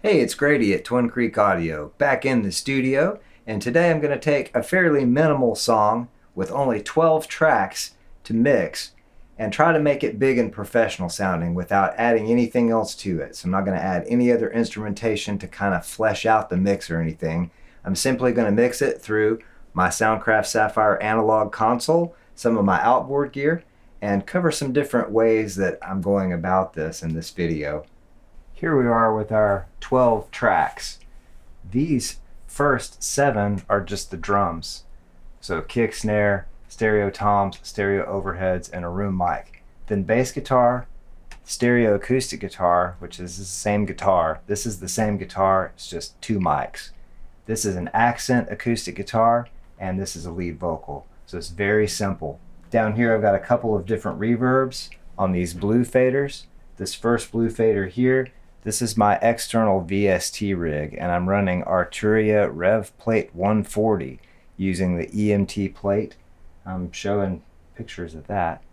Hey, it's Grady at Twin Creek Audio, back in the studio, and today I'm going to take a fairly minimal song with only 12 tracks to mix and try to make it big and professional sounding without adding anything else to it. So I'm not going to add any other instrumentation to kind of flesh out the mix or anything. I'm simply going to mix it through my Soundcraft Sapphyre analog console, some of my outboard gear, and cover some different ways that I'm going about this in this video. Here we are with our 12 tracks. These first 7 are just the drums. So kick, snare, stereo toms, stereo overheads, and a room mic. Then bass guitar, stereo acoustic guitar, which is the same guitar. This is the same guitar, it's just 2 mics. This is an accent acoustic guitar, and this is a lead vocal. So it's very simple. Down here I've got a couple of different reverbs on these blue faders. This first blue fader here, this is my external VST rig, and I'm running Arturia Rev Plate 140 using the EMT plate. I'm showing pictures of that.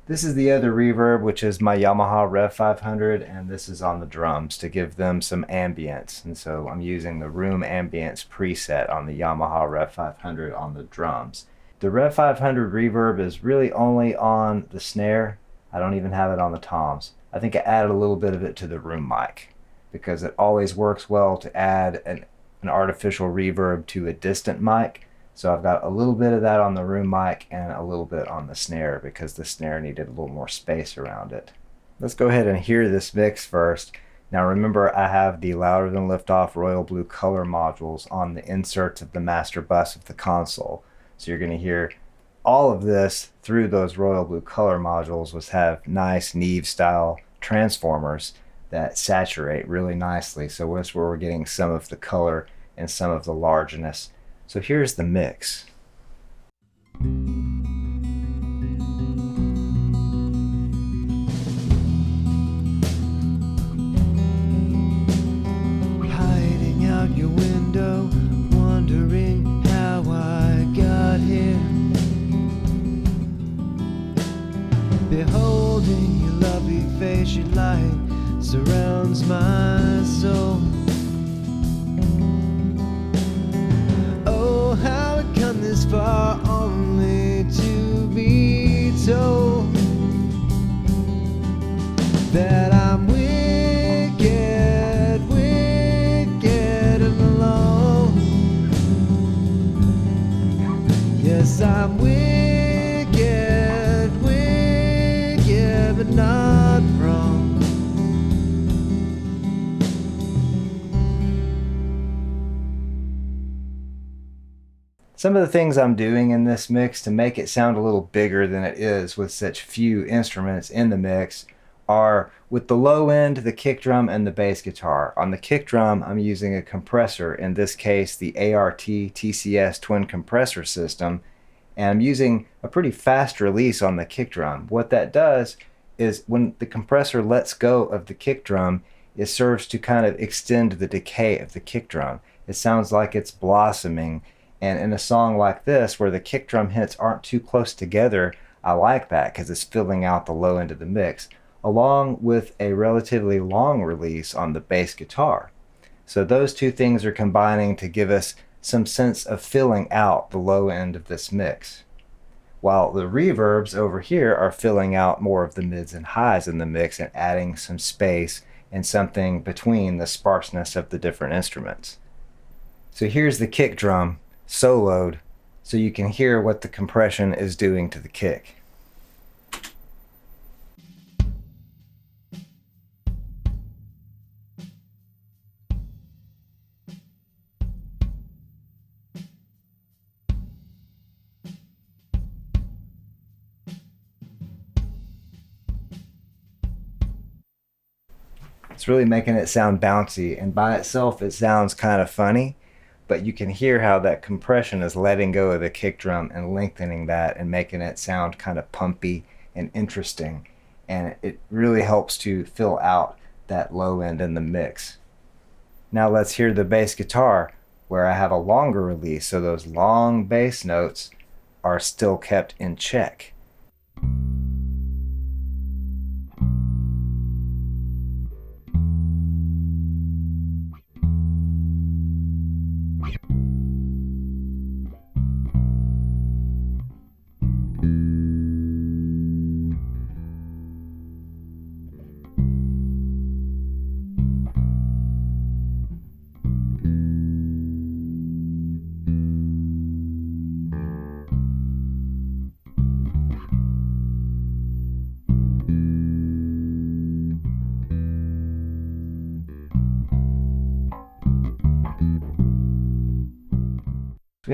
This is the other reverb, which is my Yamaha REV 500, and this is on the drums to give them some ambience. And so I'm using the room ambience preset on the Yamaha REV 500 on the drums. The REV 500 reverb is really only on the snare. I don't even have it on the toms. I think I added a little bit of it to the room mic because it always works well to add an artificial reverb to a distant mic. So I've got a little bit of that on the room mic and a little bit on the snare because the snare needed a little more space around it. Let's go ahead and hear this mix first. Now remember, I have the Louder Than Liftoff Royal Blue color modules on the inserts of the master bus of the console. So you're going to hear all of this through those Royal Blue color modules, which have nice Neve style transformers that saturate really nicely. So that's where we're getting some of the color and some of the largeness. So here's the mix. Hiding out your window, wondering how I got here. Beholding your lovely face, your light surrounds my soul. Oh, how it come this far, only to be told that I'm wicked, wicked and alone. Yes, I'm wicked, wicked but not wrong. Some of the things I'm doing in this mix to make it sound a little bigger than it is with such few instruments in the mix are with the low end, the kick drum, and the bass guitar. On the kick drum, I'm using a compressor, in this case the ART TCS Twin Compressor System, and I'm using a pretty fast release on the kick drum. What that does is when the compressor lets go of the kick drum, it serves to kind of extend the decay of the kick drum. It sounds like it's blossoming. And in a song like this, where the kick drum hits aren't too close together, I like that because it's filling out the low end of the mix, along with a relatively long release on the bass guitar. So those two things are combining to give us some sense of filling out the low end of this mix. While the reverbs over here are filling out more of the mids and highs in the mix and adding some space and something between the sparseness of the different instruments. So here's the kick drum soloed so you can hear what the compression is doing to the kick. It's really making it sound bouncy, and by itself it sounds kind of funny, but you can hear how that compression is letting go of the kick drum and lengthening that and making it sound kind of pumpy and interesting. And it really helps to fill out that low end in the mix. Now let's hear the bass guitar, where I have a longer release, so those long bass notes are still kept in check.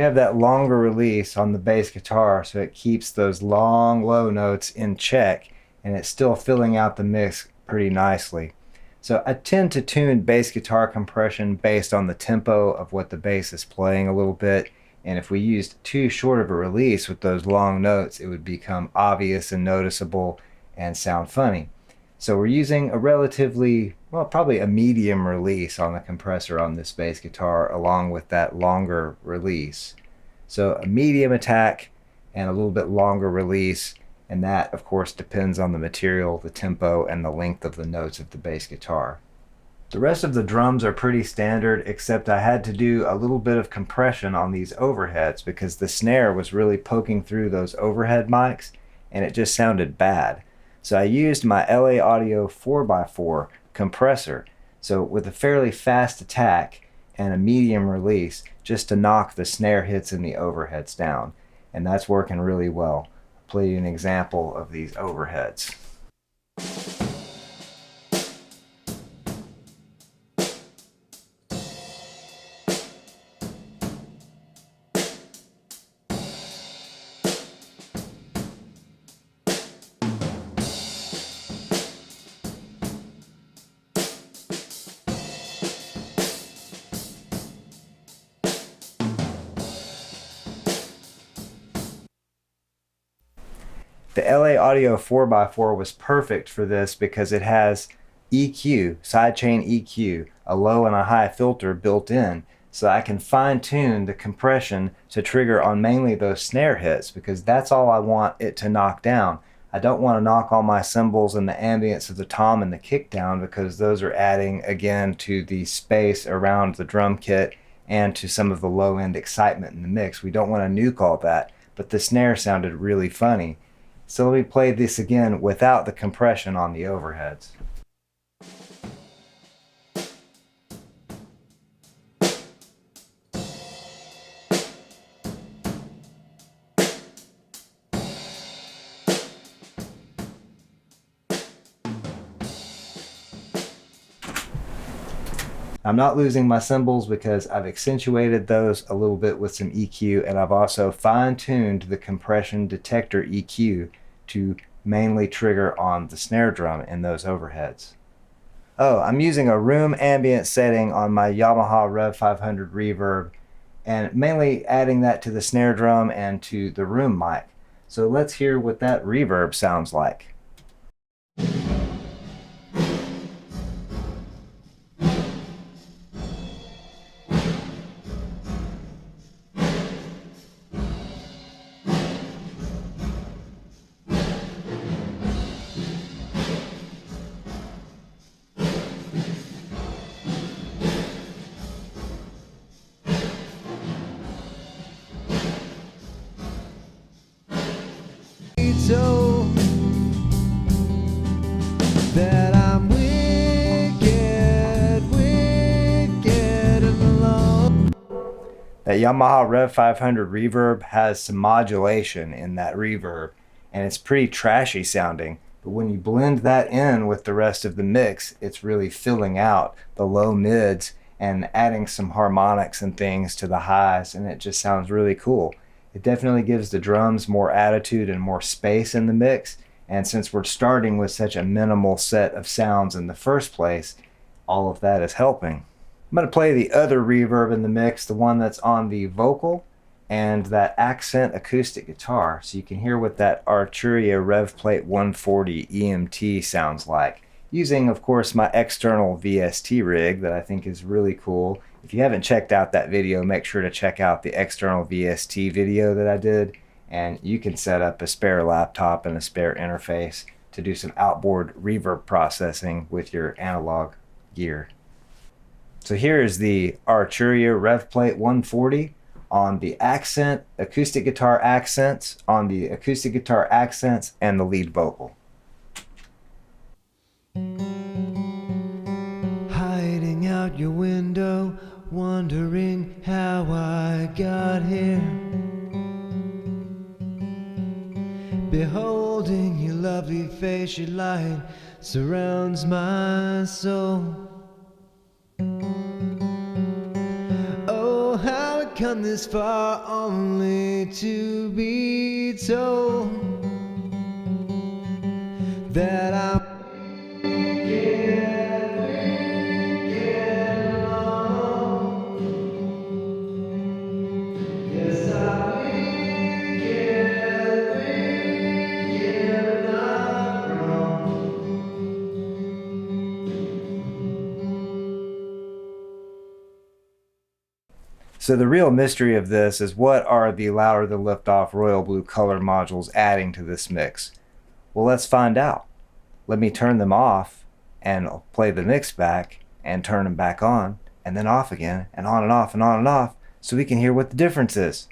we have that longer release on the bass guitar, so it keeps those long low notes in check, and it's still filling out the mix pretty nicely. So I tend to tune bass guitar compression based on the tempo of what the bass is playing a little bit, and if we used too short of a release with those long notes, it would become obvious and noticeable and sound funny. So we're using a relatively, well, probably a medium release on the compressor on this bass guitar along with that longer release. So a medium attack and a little bit longer release, and that of course depends on the material, the tempo, and the length of the notes of the bass guitar. The rest of the drums are pretty standard, except I had to do a little bit of compression on these overheads because the snare was really poking through those overhead mics and it just sounded bad. So I used my LA Audio 4x4 compressor, so with a fairly fast attack and a medium release, just to knock the snare hits in the overheads down, and that's working really well. I'll play you an example of these overheads. The LA Audio 4x4 was perfect for this because it has EQ, sidechain EQ, a low and a high filter built in, so I can fine-tune the compression to trigger on mainly those snare hits because that's all I want it to knock down. I don't want to knock all my cymbals and the ambience of the tom and the kick down because those are adding again to the space around the drum kit and to some of the low-end excitement in the mix. We don't want to nuke all that, but the snare sounded really funny. So let me play this again without the compression on the overheads. I'm not losing my cymbals because I've accentuated those a little bit with some EQ, and I've also fine-tuned the compression detector EQ to mainly trigger on the snare drum in those overheads. Oh, I'm using a room ambient setting on my Yamaha REV 500 reverb, and mainly adding that to the snare drum and to the room mic. So let's hear what that reverb sounds like. So that I'm wicked, wicked and alone. That Yamaha REV 500 reverb has some modulation in that reverb, and it's pretty trashy sounding, but when you blend that in with the rest of the mix, it's really filling out the low mids and adding some harmonics and things to the highs, and it just sounds really cool. It definitely gives the drums more attitude and more space in the mix, and since we're starting with such a minimal set of sounds in the first place, all of that is helping. I'm going to play the other reverb in the mix, the one that's on the vocal and that accent acoustic guitar, so you can hear what that Arturia Rev Plate 140 EMT sounds like, using of course my external VST rig that I think is really cool. If you haven't checked out that video, make sure to check out the external VST video that I did, and you can set up a spare laptop and a spare interface to do some outboard reverb processing with your analog gear. So here is the Arturia Rev Plate 140 on the accent, acoustic guitar accents, on the acoustic guitar accents, and the lead vocal. Hiding out your window, wondering how I got here. Beholding your lovely face, your light surrounds my soul. Oh, how it come this far only to be told that I'm So the real mystery of this is, what are the Louder Than Liftoff Royal Blue color modules adding to this mix? Well, let's find out. Let me turn them off and I'll play the mix back and turn them back on and then off again and on and off and on and off, so we can hear what the difference is.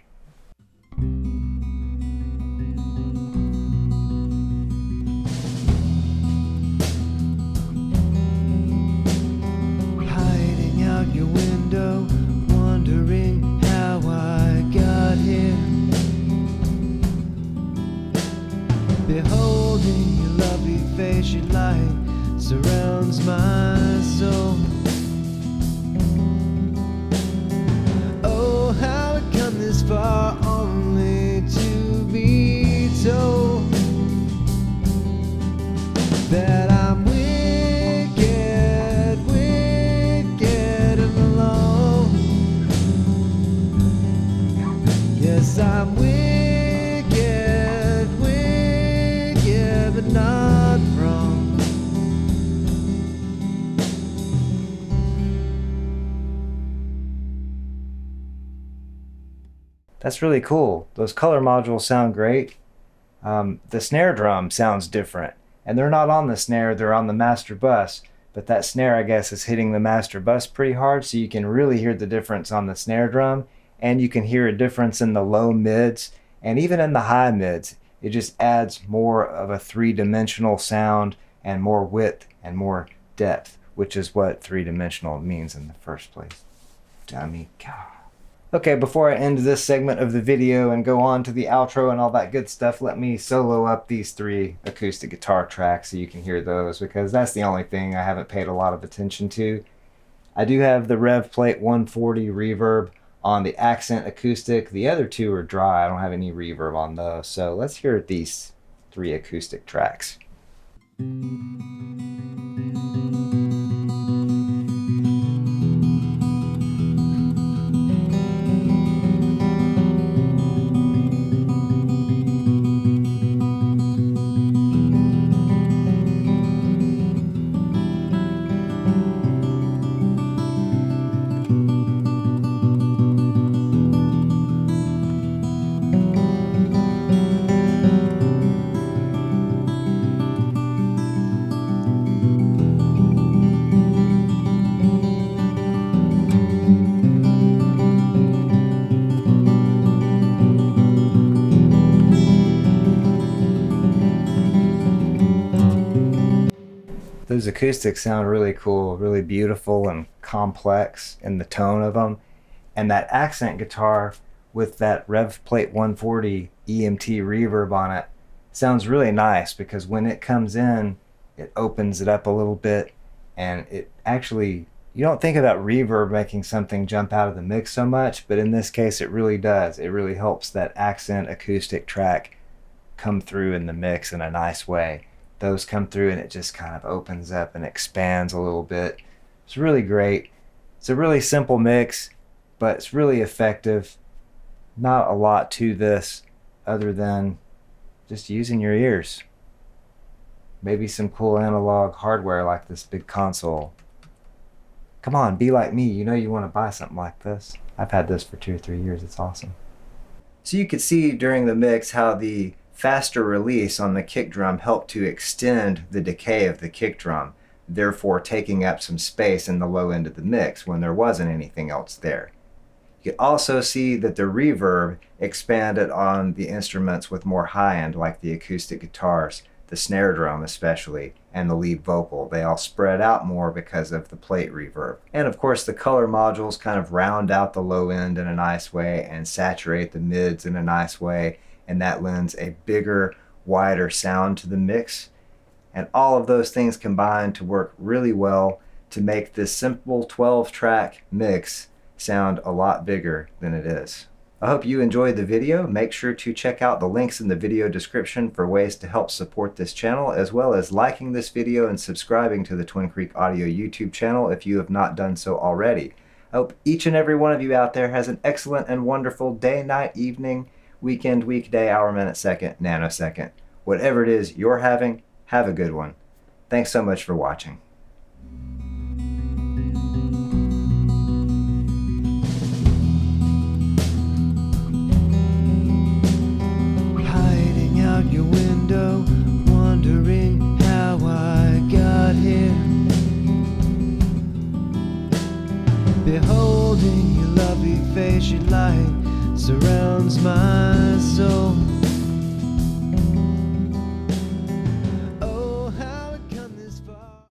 hiding out your window, wondering how I got here. Beholding your lovely face, your light surrounds my soul. Oh, how it come this far only to be told that I'm wicked, wicked and alone. Yes, I'm wicked, wicked but not wrong. That's really cool. Those color modules sound great. The snare drum sounds different, and they're not on the snare, they're on the master bus, but that snare, I guess, is hitting the master bus pretty hard, so you can really hear the difference on the snare drum, and you can hear a difference in the low mids and even in the high mids. It just adds more of a three-dimensional sound and more width and more depth, which is what three-dimensional means in the first place. Dummy. God. Okay, before I end this segment of the video and go on to the outro and all that good stuff, let me solo up these 3 acoustic guitar tracks so you can hear those, because that's the only thing I haven't paid a lot of attention to. I do have the Rev Plate 140 reverb on the accent acoustic. The other 2 are dry. I don't have any reverb on those. So let's hear these 3 acoustic tracks. Those acoustics sound really cool, really beautiful and complex in the tone of them. And that accent guitar with that Rev Plate 140 EMT reverb on it sounds really nice, because when it comes in, it opens it up a little bit, and it actually, you don't think about reverb making something jump out of the mix so much, but in this case it really does. It really helps that accent acoustic track come through in the mix in a nice way. Those come through and it just kind of opens up and expands a little bit. It's really great. It's a really simple mix, but it's really effective. Not a lot to this other than just using your ears. Maybe some cool analog hardware like this big console. Come on, be like me. You know you want to buy something like this. I've had this for 2 or 3 years. It's awesome. So you could see during the mix how the faster release on the kick drum helped to extend the decay of the kick drum, therefore taking up some space in the low end of the mix when there wasn't anything else there. You can also see that the reverb expanded on the instruments with more high end, like the acoustic guitars, the snare drum especially, and the lead vocal. They all spread out more because of the plate reverb. And of course the color modules kind of round out the low end in a nice way and saturate the mids in a nice way, and that lends a bigger, wider sound to the mix. And all of those things combine to work really well to make this simple 12-track mix sound a lot bigger than it is. I hope you enjoyed the video. Make sure to check out the links in the video description for ways to help support this channel, as well as liking this video and subscribing to the Twin Creek Audio YouTube channel if you have not done so already. I hope each and every one of you out there has an excellent and wonderful day, night, evening, weekend, weekday, hour, minute, second, nanosecond. Whatever it is you're having, have a good one. Thanks so much for watching. Hiding out your window, wondering how I got here. Beholding your lovely face, your light surrounds my soul.